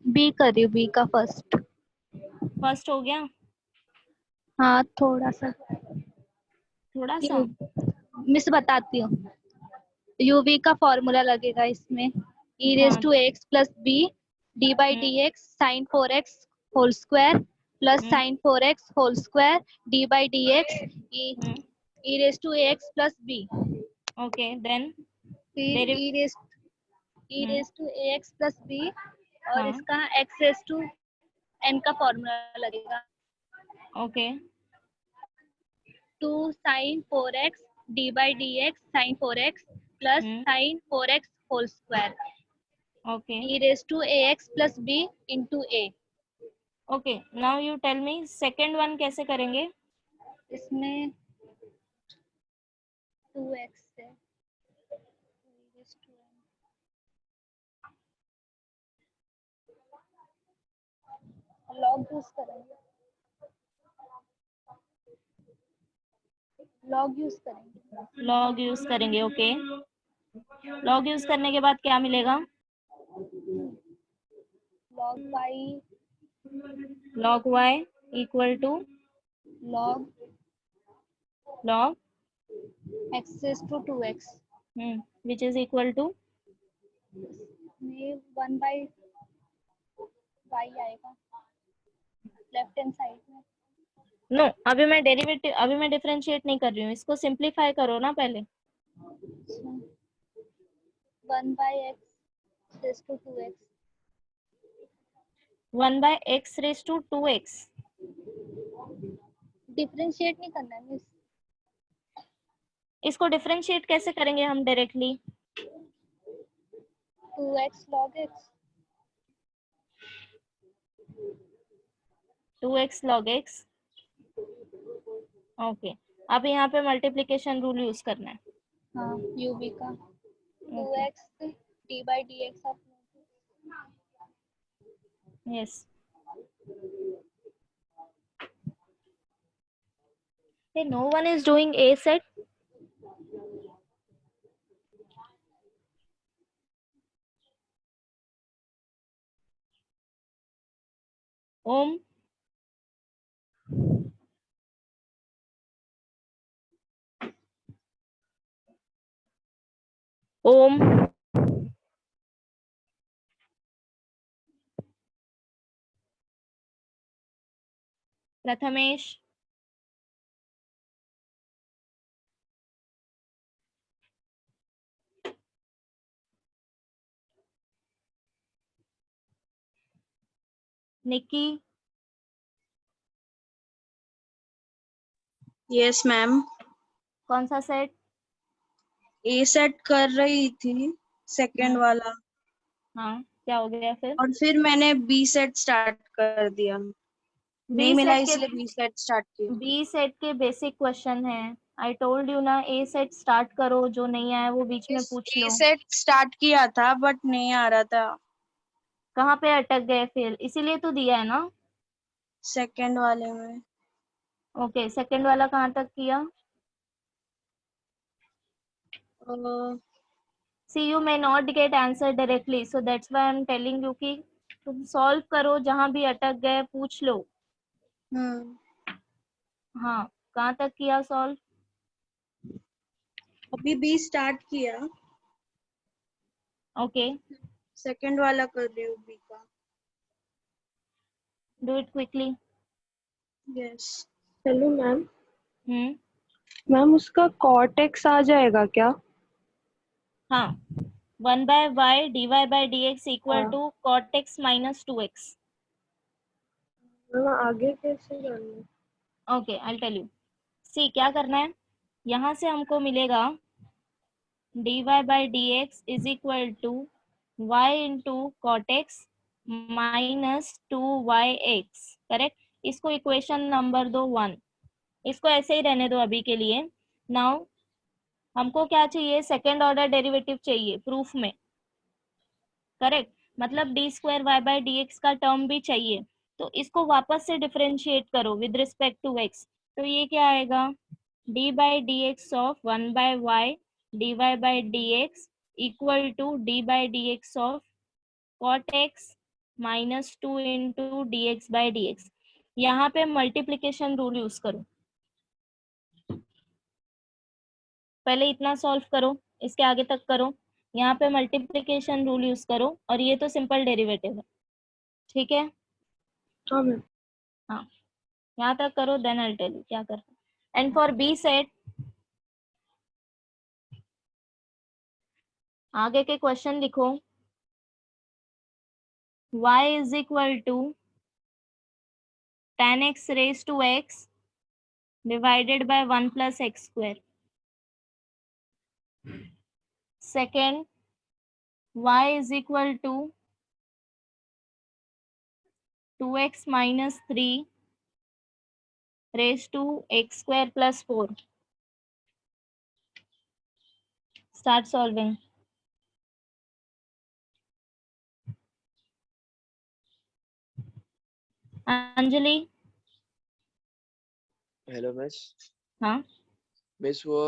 F: बी कर रही हूँ, बी का फर्स्ट।
A: फर्स्ट हो गया?
F: हाँ थोड़ा सा
A: थोड़ा सा
F: मिस बताती हूँ। uv का फॉर्मूला लगेगा इसमें e रेज
A: हाँ
F: to x plus b d by D x sine 4x whole square plus sine 4x whole square d by D x e raise to x plus b.
A: Okay, then
F: फिर e raise to ax plus b और
A: हाँ
F: इसका x रेज टू n का फॉर्मूला लगेगा।
A: Okay
F: 2 sin 4x d by dx sin 4x plus sin 4x whole square
A: okay
F: e raised to ax plus b into a।
A: Okay, now you tell me second one कैसे करेंगे?
F: इसमें 2x है लॉग यूज करेंगे, लॉग यूज करेंगे।
A: लॉग यूज करेंगे। ओके लॉग यूज करने के बाद क्या मिलेगा?
F: log y
A: equal to
F: log
A: log
F: x raised to 2x
A: which is equal to
F: में 1 by y आएगा लेफ्ट हैंड साइड में।
A: नो अभी मैं डिफरेंशिएट नहीं कर रही हूँ, इसको सिंप्लीफाई करो ना पहले।
F: 1 by x raised to 2x
A: 1 by x raise to 2x।
F: Differentiate नहीं करना है मिस।
A: इसको डिफरेंशिएट कैसे करेंगे हम directly?
F: 2x log x
A: 2x log x। Okay, अब यहाँ पे मल्टीप्लिकेशन रूल यूज करना है।
F: हाँ ub का 2x d by dx of
A: yes, no one is doing a set. Om Om Prathamesh Nikki
G: yes ma'am.
A: कौन सा सेट?
G: ए सेट कर रही थी सेकंड वाला
A: हाँ, क्या हो गया फिर?
G: और फिर मैंने बी सेट स्टार्ट कर दिया, नहीं मिला इसलिए बी सेट स्टार्ट किया।
A: बी सेट के बेसिक क्वेश्चन है। आई टोल्ड यू ना, ए सेट स्टार्ट करो, जो नहीं आया वो बीच में पूछ
G: ए
A: लो।
G: सेट स्टार्ट किया था बट नहीं आ रहा था।
A: कहाँ पे अटक गए फिर? इसीलिए तो दिया है ना।
G: सेकंड वाले में।
A: ओके, सेकंड वाला कहाँ तक किया? See, you may not get answer directly, so that's why I'm telling you कि तुम सॉल्व करो, जहाँ भी अटक गए पूछ लो। हाँ, कहाँ तक किया सॉल्व?
G: अभी बी स्टार्ट किया,
A: ओके,
G: सेकंड वाला कर रही हूँ बी का।
A: Do it quickly.
G: Yes.
C: Hello ma'am.
A: Hmm,
C: ma'am उसका cot x आ जाएगा क्या?
A: हाँ, 1 by y dy by dx equal to cot x minus 2x।
C: Ma'am आगे कैसे करना है?
A: Okay, I tell you. See, क्या करना है, यहाँ से हमको मिलेगा dy by dx is equal to y into cot x minus 2yx। Correct, इसको इक्वेशन नंबर दो 1। इसको ऐसे ही रहने दो अभी के लिए। नाउ हमको क्या चाहिए? सेकेंड ऑर्डर डेरिवेटिव चाहिए प्रूफ में। करेक्ट, मतलब d square Y by D x का टर्म भी चाहिए। तो इसको वापस से डिफरेंशिएट करो विद रिस्पेक्ट टू एक्स। तो ये क्या आएगा? D by D x of 1 by y d y by D x equal to d by D x of cot x minus 2 into d x by D x. यहाँ पे मल्टीप्लीकेशन रूल यूज करो। पहले इतना सॉल्व करो, इसके आगे तक करो, यहाँ पे मल्टीप्लिकेशन रूल यूज करो, और ये तो सिंपल डेरिवेटिव है। ठीक है?
C: हाँ मैम।
A: हाँ, यहाँ तक करो, देन आई टेल यू क्या करना। एंड फॉर बी सेट आगे के क्वेश्चन लिखो। y is equal to tan x raise to x divided by 1 plus x square. Second, y is equal to 2x minus 3 raised to x square plus 4. Start solving. Anjali.
H: Hello miss.
A: हाँ,
H: मिस वो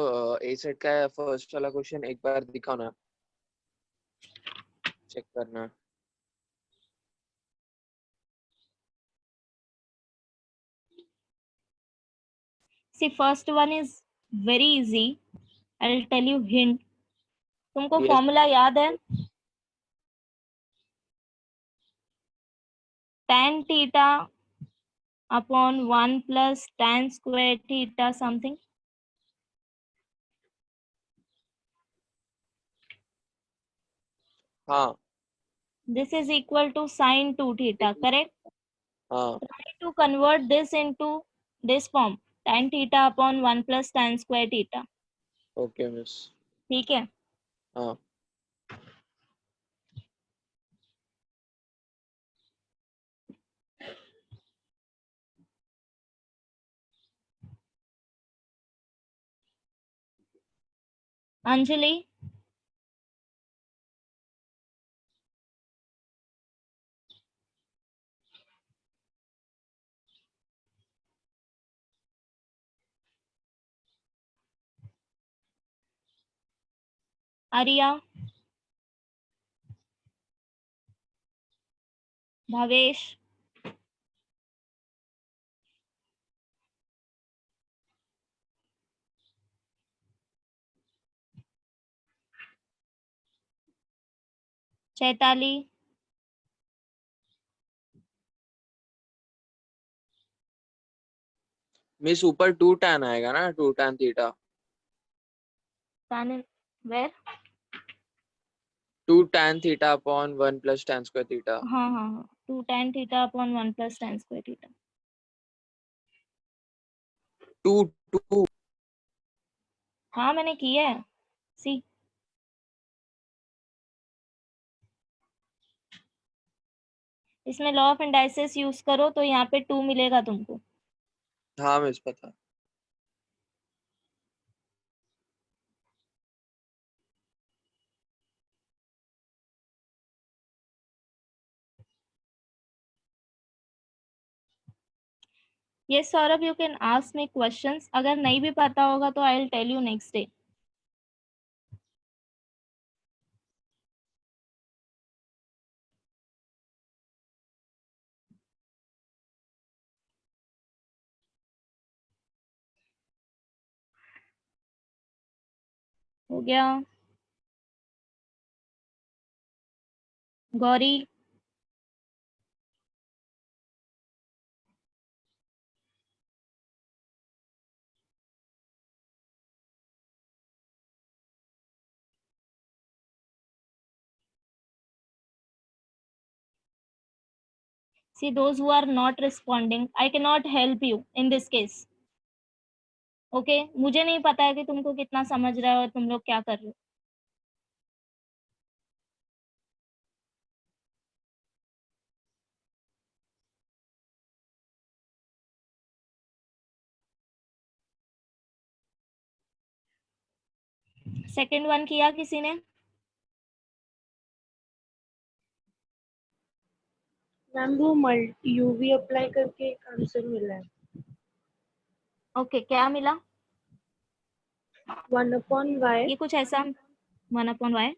H: ए सेट का फर्स्ट वाला क्वेश्चन एक बार दिखाओ ना, चेक करना।
A: See, first one is very easy. I'll tell you hint. तुमको
H: Yes.
A: फॉर्मूला याद है? tan theta upon 1 plus tan square theta something.
H: हाँ
A: This is equal to sin 2 theta, correct?
H: हाँ
A: Try to convert this into this form, tan theta upon 1 plus tan square theta.
H: Okay miss.
A: ठीक है?
H: हाँ
A: अंजलि, आर्या, भावेश, चैताली,
H: मिस ऊपर 2 tan आएगा ना, 2 tan theta.
A: Tanil, where?
H: 2 tan theta upon 1 plus tan square theta.
A: हाँ हाँ हाँ, 2 tan theta upon 1 plus tan square theta.
H: 2
A: हाँ मैंने किया है. See, इसमें लॉ ऑफ इंडाइसेस यूज करो तो यहाँ पे 2 मिलेगा तुमको.
H: हाँ मिस पता।
A: Yes, Saurabh, you can ask me questions. अगर नहीं भी पता होगा तो I will tell you next day. हो गया? Gauri, see, those who are not responding, I cannot help you in this case. Okay? मुझे नहीं पता है कि तुमको कितना समझ रहा है और तुम लोग क्या कर रहे हो. सेकेंड वन किया किसी ने?
C: मैम वो यूवी अप्लाई करके एक आंसर मिला है.
A: ओके, क्या मिला?
C: 1/y
A: ये कुछ ऐसा 1/y.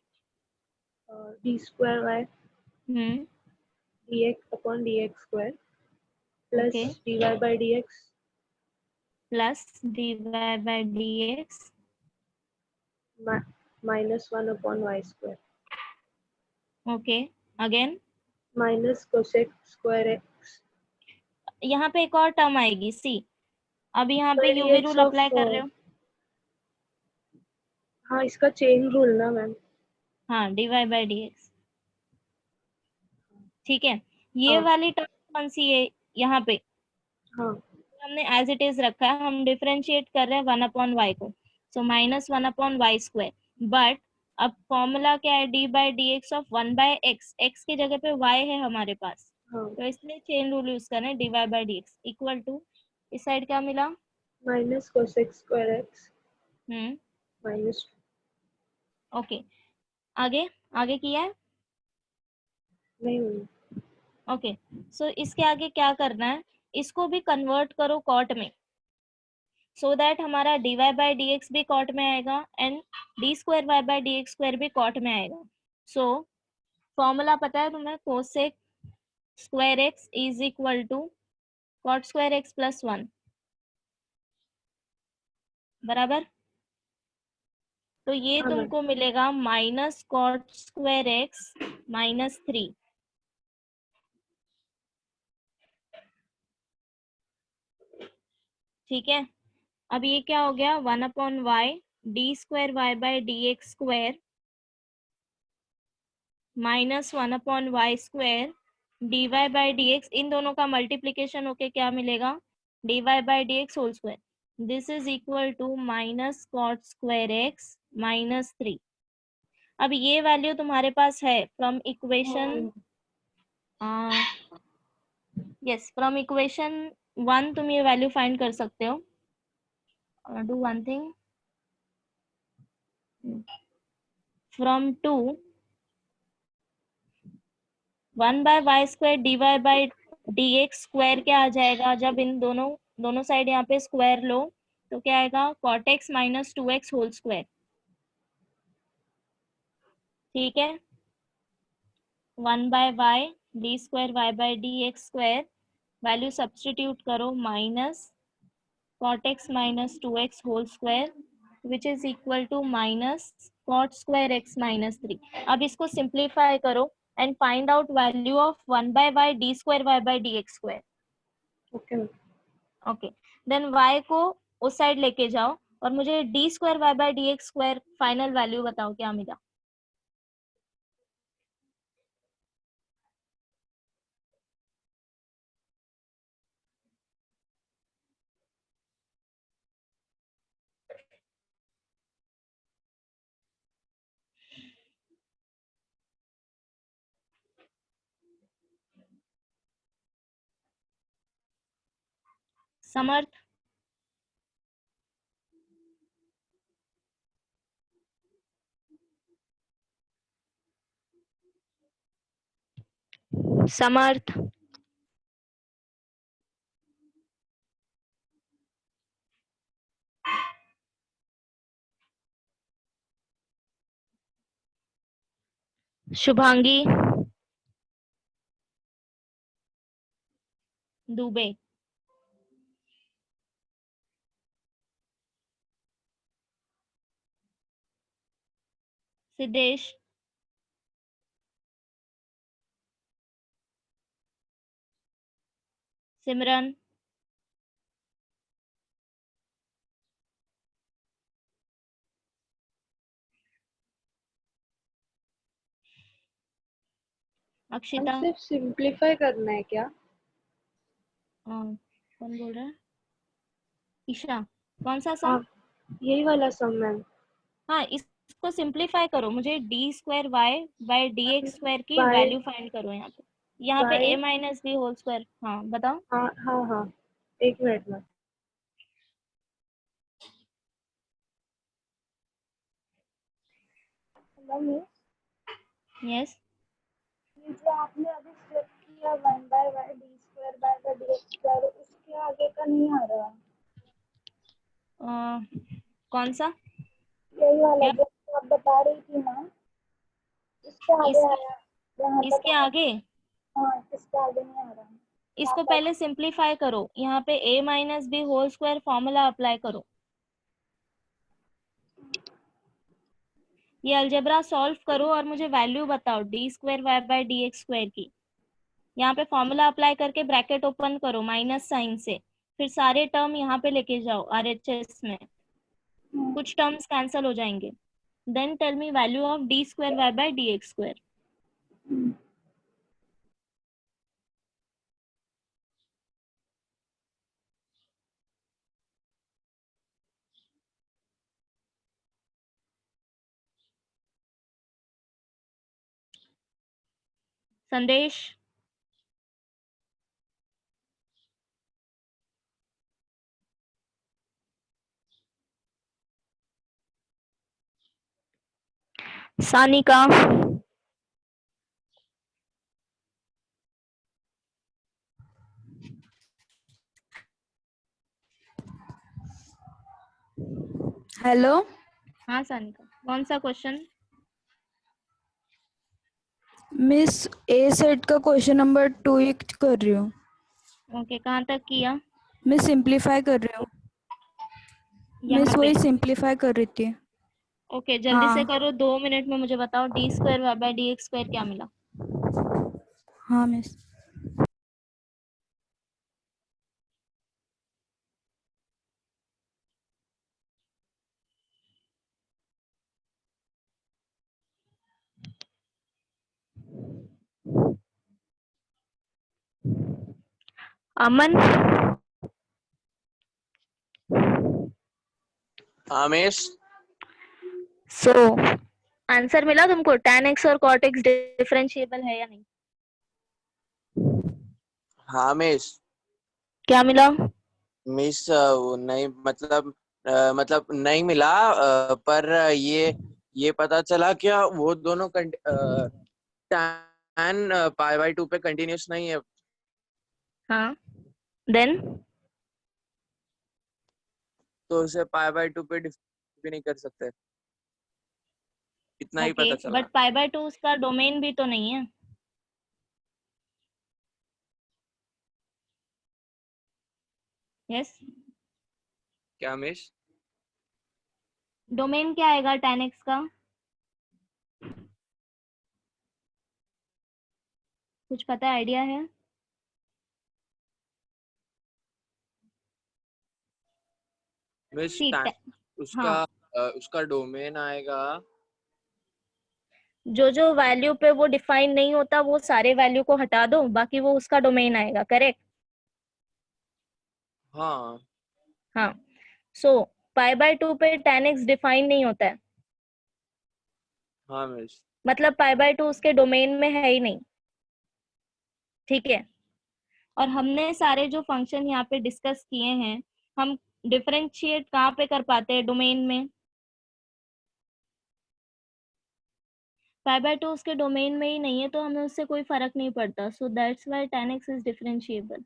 C: d square y dx/dx² plus
A: okay,
C: dy/dx
A: plus dy/dx
C: minus 1/y².
A: Okay, again
C: minus cosec square x.
A: यहाँ पे एक और टर्म आएगी. सी, अब यहाँ पे
C: Square
A: UV
C: dx
A: rule
C: of,
A: apply कर रहे हो.
C: हाँ इसका चेन रूल ना मैम.
A: हाँ, dy/dx. ठीक है, ये
C: हाँ.
A: वाली टर्म कौन सी है यहाँ पे?
C: हाँ
A: हमने एज इट इज रखा है, हम डिफरेंशिएट कर रहे हैं 1/y को. So minus 1/y². बट अब फॉर्मूला क्या है? d/dx of 1/x. x की जगह पे y है हमारे पास,
C: हाँ.
A: तो इसलिए चेन रूल यूज कर रहे हैं. dy/dx इक्वल टू, इस साइड क्या मिला?
C: minus cosec square x minus.
A: Okay, आगे आगे किया है.
C: नहीं हुई.
A: ओके, सो इसके आगे क्या करना है? इसको भी कन्वर्ट करो कॉट में. सो दैट हमारा dy बाई डी एक्स भी कॉट में आएगा and d square Y by D x square भी कॉट में आएगा. सो फॉर्मूला पता है तुम्हें, cosec square x is equal to cot square x plus 1 बराबर. तो ये
C: हाँ मैम.
A: तुमको मिलेगा minus cot square x minus 3. ठीक है. अब ये क्या हो गया, 1/y d square Y by D x square minus 1/y square d y by D x, इन दोनों का मल्टीप्लीकेशन होके क्या मिलेगा, d y by D x whole square. This is equal to minus cot square x minus 3. अब ये वैल्यू तुम्हारे पास है from equation, yes from equation 1 तुम ये वैल्यू फाइंड कर सकते हो. Do one thing, from 2 1/y square d y by D x square क्या आ जाएगा, जब इन दोनों साइड यहाँ पे स्क्वायर लो तो क्या आएगा, cot x minus 2x whole square. ठीक है. 1/y d square Y by D x square, value substitute करो, minus cot x minus 2x whole square which is equal to minus cot square x minus 3. अब इसको सिंप्लीफाई करो and find out value of 1/y d square y by dx square.
C: Okay ma'am.
A: Okay, then y को उस साइड लेके जाओ और मुझे d square y by dx square final value बताओ क्या मिला. समर्थ, समर्थ, शुभांगी, दुबे, सिद्धेश, सिमरन, अक्षिता.
C: सिर्फ सिंप्लीफाई करना है क्या?
A: कौन बोल रहा है, ईशा. कौन सा सम?
C: हाँ, यही वाला सम मैम.
A: हाँ, इसको सिंप्लीफाई करो, मुझे d square Y by D x square की
C: Y
A: वैल्यू फाइंड करो. यहाँ पे
C: Y
A: a minus b whole square. हाँ बताओ.
C: हाँ हाँ हाँ, एक मिनट में.
A: यस.
C: ये जो आपने अभी स्टेप किया 1/y d square by by dx square, उसके आगे का नहीं आ रहा.
A: कौन सा?
C: यही वाला
A: क्या?
C: जो आप बता रही थी ना, इसके आगे
A: इसके
C: आया. यहाँ तक
A: इसके
C: आया.
A: आगे
C: हाँ, इसके आगे नहीं आ रहा.
A: इसको पहले सिंप्लीफाई करो, यहाँ पे a minus b whole square formula apply करो. ये अलजेब्रा सॉल्व करो और मुझे वैल्यू बताओ d square Y by D x square की. यहाँ पे फॉर्मूला अप्लाई करके ब्रैकेट ओपन करो माइनस साइन से, फिर सारे टर्म यहाँ पे लेके जाओ आरएचएस में, कुछ टर्म्स कैंसिल हो जाएंगे. Then tell me value of d square Y by D x square. Sandesh, Sanika,
I: hello
A: हाँ सानिका, कौन सा क्वेश्चन?
I: मिस, ए सेट का क्वेश्चन नंबर 2 कर रही हूँ।
A: ओके, कहाँ तक किया?
I: मैं सिंप्लीफाई कर रही हूँ।
A: यहाँ
I: मिस
A: पे?
I: वही सिंप्लीफाई कर रही थी।
A: ओके, जल्दी से
I: हाँ
A: करो, 2 मिनट में मुझे बताओ d square Y by D x square क्या मिला?
I: हाँ मिस।
A: अमन,
H: हाँ मिस।
A: सो आंसर मिला तुमको? tan x और cot x डिफरेंशिएबल है या नहीं?
H: हाँ मिस।
A: क्या मिला?
H: मिस वो नहीं, मतलब नहीं मिला, पर ये पता चला क्या वो दोनों tan पाई बाई 2 पे कंटिन्यूस नहीं है,
A: हाँ, देन
H: तो उसे पाई बाई 2 पे डिफाइन भी नहीं कर सकते। इतना ही
A: ओके,
H: पता चला।
A: बट पाई बाय 2 उसका डोमेन भी तो नहीं है। यस,
H: क्या मिस?
A: डोमेन क्या आएगा tan x का? कुछ पता है, आइडिया है?
H: मिस
A: सी
H: उसका
A: हाँ,
H: उसका डोमेन आएगा।
A: जो जो वैल्यू पे वो डिफाइन नहीं होता वो सारे वैल्यू को हटा दो, बाकी वो उसका डोमेन आएगा, करेक्ट?
H: हाँ
A: हाँ, सो पाई बाय 2 पे tan x डिफाइन नहीं होता है,
H: हाँ मिस।
A: मतलब पाई बाय 2 उसके डोमेन में है ही नहीं। ठीक है, और हमने सारे जो फंक्शन यहाँ पे डिस्कस किए हैं, हम डिफरेंशिएट कहाँ पे कर पाते हैं? डोमेन में। पाई बाय 2 उसके डोमेन में ही नहीं है, तो हमें उससे कोई फर्क नहीं पड़ता, सो that's why tan x is differentiable.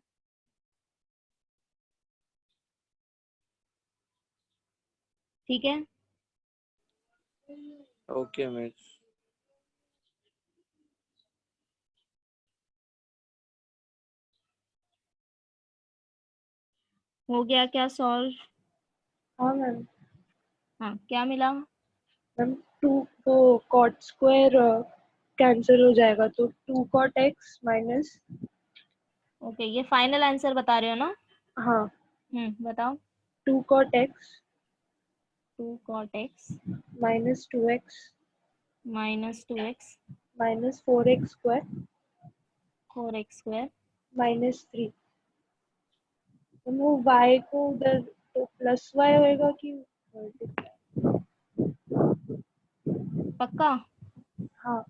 A: ठीक है,
H: ओके मिस।
A: हो गया क्या सॉल्व?
C: हाँ मैम।
A: हाँ, क्या मिला?
C: मैम 2 वो कॉट स्क्वायर कैंसिल हो जाएगा, तो 2 कॉट एक्स माइनस।
A: ओके, ये फाइनल आंसर बता रहे हो ना?
C: हाँ,
A: बताओ।
C: 2 cot x
A: 2 cot x
C: minus 2x
A: minus 2x
C: minus 4x square
A: 4x square.
C: Minus 3। तो वो y को उधर तो प्लस y होएगा कि multiply?
A: पक्का?
C: हाँ,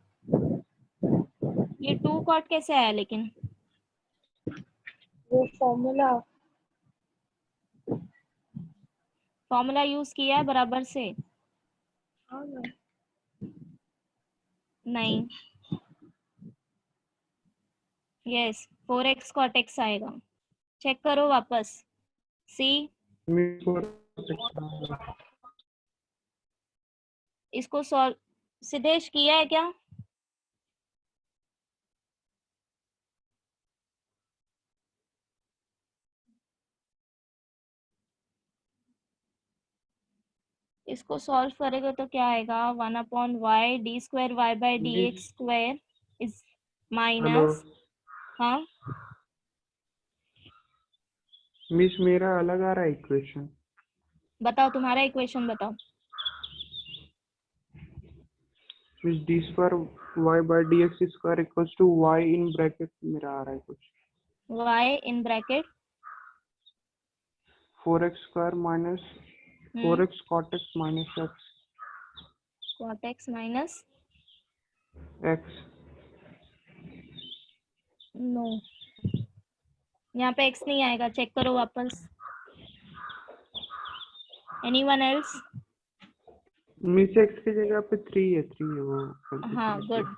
A: ये 2 cot कैसे आया लेकिन?
C: वो फॉर्मूला।
A: फॉर्मूला यूज किया है बराबर से?
C: हाँ मैम।
A: नहीं, यस 4x cot x आएगा, चेक करो वापस। सी, इसको सॉल्व सिद्धेश किया है क्या? इसको सॉल्व करेगा तो क्या आएगा? 1/y d square Y by d
E: miss
A: x square is
E: hello
A: minus. हाँ,
E: मिस, मेरा अलग आ रहा है इक्वेशन।
A: बताओ तुम्हारा इक्वेशन बताओ।
E: Miss d square Y by D x square equals to y in bracket मेरा आ रहा है कुछ
A: y इन bracket
E: 4x square minus 4x cot x minus
A: cot x minus
E: x।
A: No, यहाँ पे x नहीं आएगा, चेक करो वापस। Anyone else?
E: मिस x की जगह पे 3 है, 3 है वो गलती से
A: हाँ,
E: लिख
A: गुड,
E: दिया।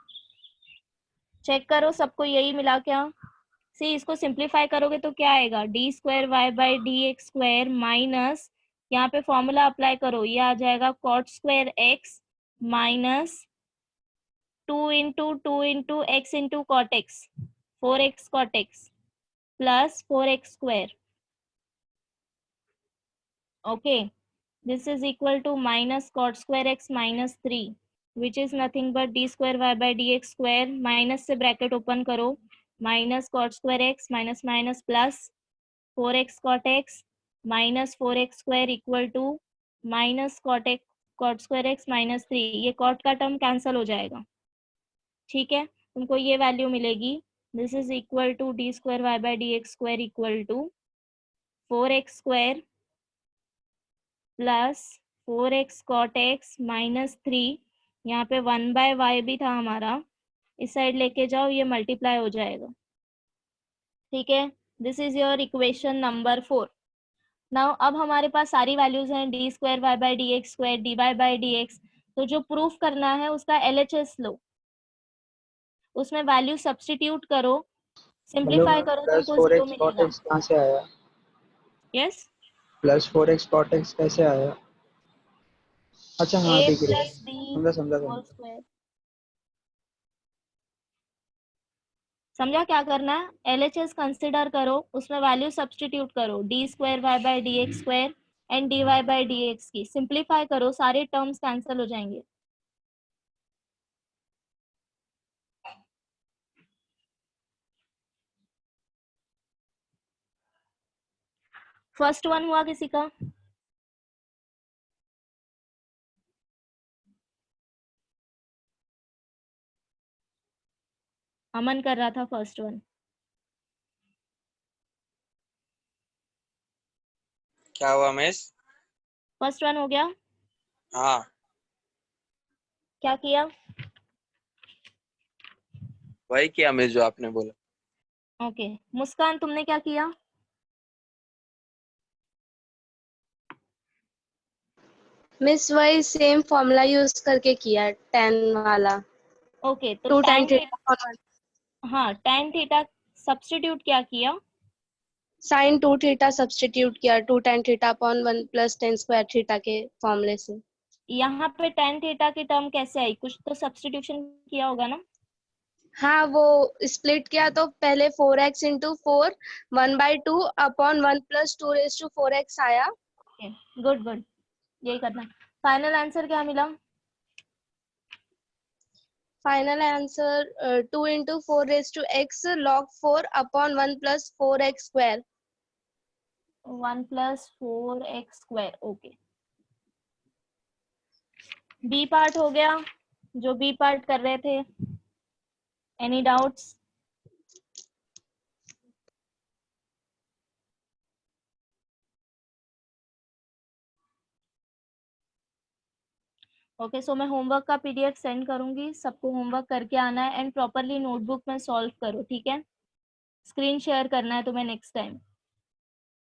A: चेक करो सबको यही मिला क्या? सी, इसको सिंप्लीफाई करोगे तो क्या आएगा? D square Y by D x square minus यहाँ पे फॉर्मूला अप्लाई करो, ये आ जाएगा cot square x minus 2 x into cot x, 4x cot x plus 4x square. Okay, this is equal to minus cot square x minus 3, which is nothing but d square y by dx square. Minus से ब्रैकेट ओपन करो, minus cot square x minus minus plus 4x cot x minus 4x square equal to minus cot square x minus 3. ये cot का टर्म कैंसल हो जाएगा, ठीक है. तुमको ये वैल्यू मिलेगी. This is equal to d square Y by D x square equal to 4x square plus 4x cot x minus 3. यहाँ पे 1/y भी था हमारा, इस साइड लेके जाओ, ये मल्टीप्लाई हो जाएगा, ठीक है. This is your equation number 4. Now अब हमारे पास सारी वैल्यूज हैं, d square Y by D x square d y by D x. तो जो प्रूफ करना है उसका LHS लो, उसमें वैल्यू सब्स्टिट्यूट करो, सिंप्लीफाई करो तो तुमको 0 मिलेगा.
B: कहाँ से आया?
A: Yes,
B: plus 4x cot x कैसे आया? अच्छा हाँ
A: a
B: ठीक है,
A: प्लस बी
B: समझा
A: होल स्क्वायर. समझा क्या करना है? LHS कंसिडर करो, उसमें वैल्यू सब्स्टिट्यूट करो, d square Y by D x square and d y by D x की. सिंप्लीफाई करो, सारे टर्म्स कैंसिल हो जाएंगे. फर्स्ट वन हुआ किसी का? अमन कर रहा था फर्स्ट वन.
H: क्या हुआ मिस?
A: फर्स्ट वन हो गया?
H: हाँ.
A: क्या किया?
H: वही किया मिस जो आपने बोला.
A: ओके. मुस्कान तुमने क्या किया?
G: मिस वही सेम फॉर्मूला यूज करके किया 10 वाला.
A: ओके, तो
G: 2
A: tan
G: tan थीटा अपॉन 1
A: हाँ, tan थीटा सब्स्टिट्यूट क्या किया?
G: sin 2 थीटा सब्स्टिट्यूट किया 2 tan theta upon 1 plus tan square theta के फॉर्मूले से.
A: यहाँ पे tan थीटा की टर्म कैसे आई? कुछ तो सब्स्टिट्यूशन किया होगा ना?
G: हाँ, वो स्प्लिट किया तो पहले 4x into 4 1/2 upon 1 plus 2 raise to 4x आया.
A: गुड गुड, यही करना. फाइनल आंसर क्या मिला?
G: Final answer 2 into 4 raise to x log 4 upon 1 plus 4x square.
A: 1 plus 4x square. Okay, b part हो गया. जो बी पार्ट कर रहे थे, एनी डाउट्स? ओके, सो मैं होमवर्क का PDF सेंड करूंगी, सबको होमवर्क करके आना है एंड प्रॉपरली नोटबुक में सॉल्व करो, ठीक है. स्क्रीन शेयर करना है तुम्हें नेक्स्ट टाइम.